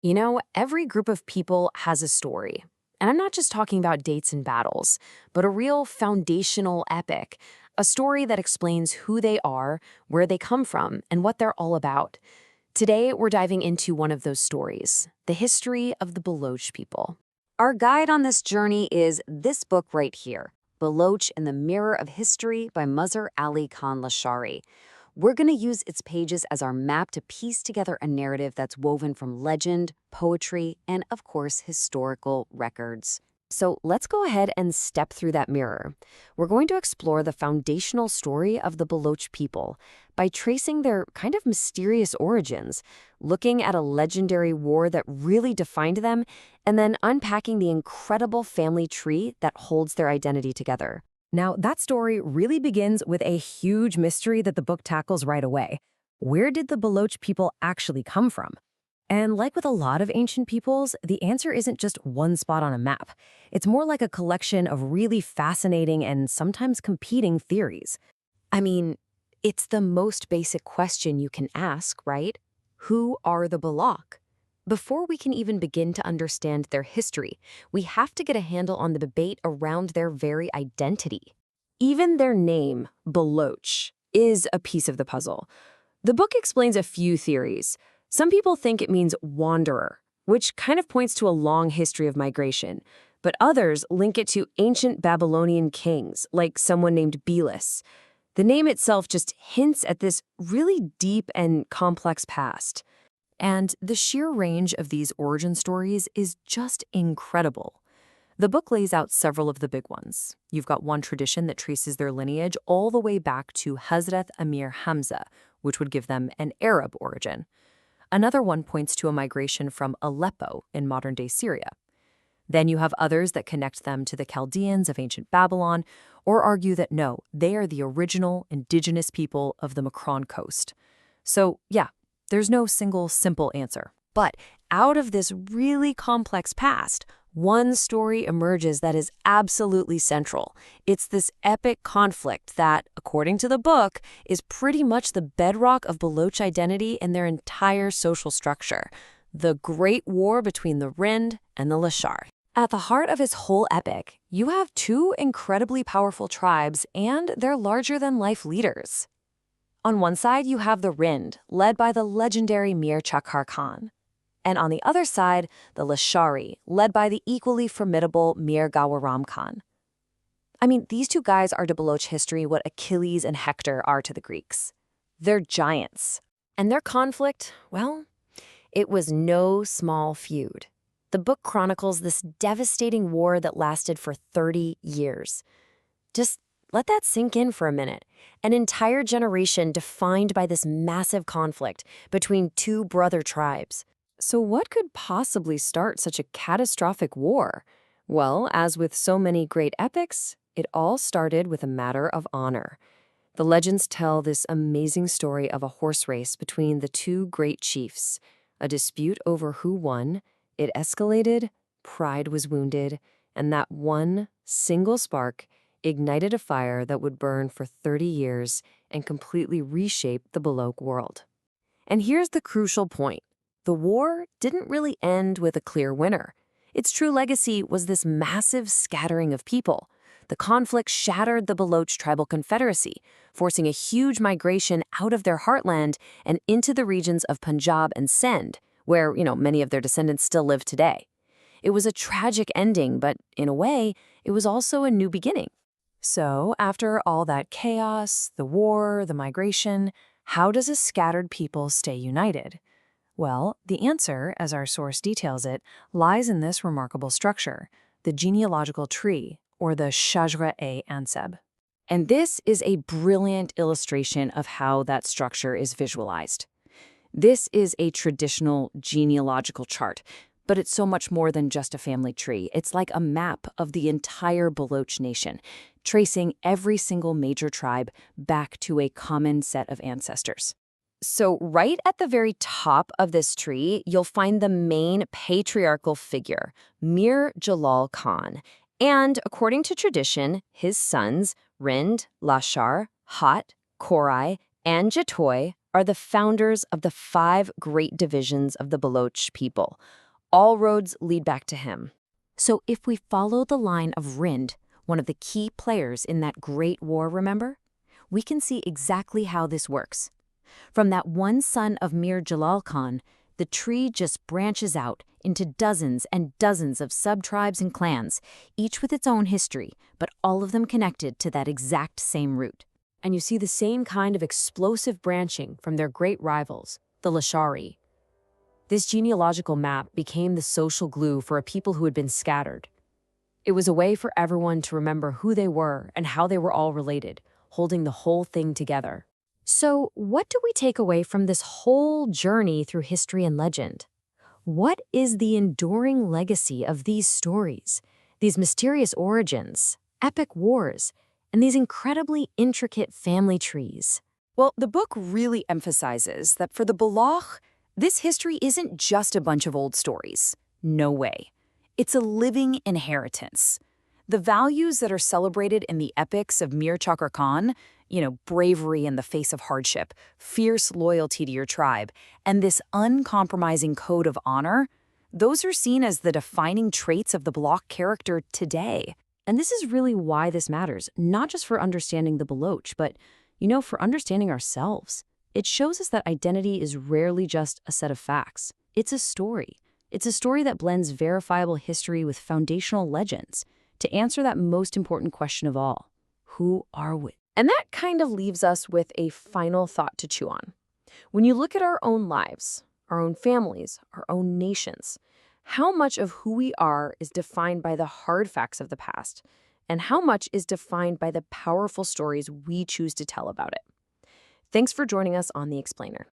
You know, every group of people has a story. And I'm not just talking about dates and battles, but a real foundational epic, a story that explains who they are, where they come from, and what they're all about. Today, we're diving into one of those stories, the history of the Baloch people. Our guide on this journey is this book right here, Baloch in the Mirror of History by Mazhar Ali Khan Lashari. We're going to use its pages as our map to piece together a narrative that's woven from legend, poetry, and, of course, historical records. So let's go ahead and step through that mirror. We're going to explore the foundational story of the Baloch people by tracing their kind of mysterious origins, looking at a legendary war that really defined them, and then unpacking the incredible family tree that holds their identity together. Now, that story really begins with a huge mystery that the book tackles right away. Where did the Baloch people actually come from? And like with a lot of ancient peoples, the answer isn't just one spot on a map. It's more like a collection of really fascinating and sometimes competing theories. I mean, it's the most basic question you can ask, right? Who are the Baloch? Before we can even begin to understand their history, we have to get a handle on the debate around their very identity. Even their name, Baloch, is a piece of the puzzle. The book explains a few theories. Some people think it means wanderer, which kind of points to a long history of migration, but others link it to ancient Babylonian kings, like someone named Belus. The name itself just hints at this really deep and complex past. And the sheer range of these origin stories is just incredible. The book lays out several of the big ones. You've got one tradition that traces their lineage all the way back to Hazrat Amir Hamza, which would give them an Arab origin. Another one points to a migration from Aleppo in modern-day Syria. Then you have others that connect them to the Chaldeans of ancient Babylon, or argue that no, they are the original indigenous people of the Makran coast. So, yeah, there's no single simple answer. But out of this really complex past, one story emerges that is absolutely central. It's this epic conflict that, according to the book, is pretty much the bedrock of Baloch identity and their entire social structure. The Great War between the Rind and the Lashar. At the heart of his whole epic, you have two incredibly powerful tribes and their larger-than-life leaders. On one side, you have the Rind, led by the legendary Mir Chakhar Khan. And on the other side, the Lashari, led by the equally formidable Mir Gawaram Khan. I mean, these two guys are to Baloch history what Achilles and Hector are to the Greeks. They're giants. And their conflict, well, it was no small feud. The book chronicles this devastating war that lasted for 30 years. Just let that sink in for a minute. An entire generation defined by this massive conflict between two brother tribes. So what could possibly start such a catastrophic war? Well, as with so many great epics, it all started with a matter of honor. The legends tell this amazing story of a horse race between the two great chiefs. A dispute over who won, it escalated, pride was wounded, and that one single spark ignited a fire that would burn for 30 years and completely reshape the Baloch world. And here's the crucial point. The war didn't really end with a clear winner. Its true legacy was this massive scattering of people. The conflict shattered the Baloch tribal confederacy, forcing a huge migration out of their heartland and into the regions of Punjab and Sindh, where, many of their descendants still live today. It was a tragic ending, but in a way, it was also a new beginning. So, after all that chaos, the war, the migration, how does a scattered people stay united? Well, the answer, as our source details it, lies in this remarkable structure, the genealogical tree, or the Shajra-e-Anseb. And this is a brilliant illustration of how that structure is visualized. This is a traditional genealogical chart, but it's so much more than just a family tree. It's like a map of the entire Baloch nation, tracing every single major tribe back to a common set of ancestors. So right at the very top of this tree, you'll find the main patriarchal figure, Mir Jalal Khan. And according to tradition, his sons, Rind, Lashar, Hat, Korai, and Jatoy are the founders of the 5 great divisions of the Baloch people. All roads lead back to him. So if we follow the line of Rind, one of the key players in that great war, remember? We can see exactly how this works. From that one son of Mir Jalal Khan, the tree just branches out into dozens and dozens of sub-tribes and clans, each with its own history, but all of them connected to that exact same root. And you see the same kind of explosive branching from their great rivals, the Lashari. This genealogical map became the social glue for a people who had been scattered. It was a way for everyone to remember who they were and how they were all related, holding the whole thing together. So, what do we take away from this whole journey through history and legend? What is the enduring legacy of these stories, these mysterious origins, epic wars, and these incredibly intricate family trees? Well, the book really emphasizes that for the Baloch, this history isn't just a bunch of old stories. No way. It's a living inheritance. The values that are celebrated in the epics of Mir Chakra Khan, bravery in the face of hardship, fierce loyalty to your tribe, and this uncompromising code of honor, those are seen as the defining traits of the Baloch character today. And this is really why this matters, not just for understanding the Baloch, but, for understanding ourselves. It shows us that identity is rarely just a set of facts. It's a story. It's a story that blends verifiable history with foundational legends to answer that most important question of all: who are we? And that kind of leaves us with a final thought to chew on. When you look at our own lives, our own families, our own nations, how much of who we are is defined by the hard facts of the past, and how much is defined by the powerful stories we choose to tell about it? Thanks for joining us on The Explainer.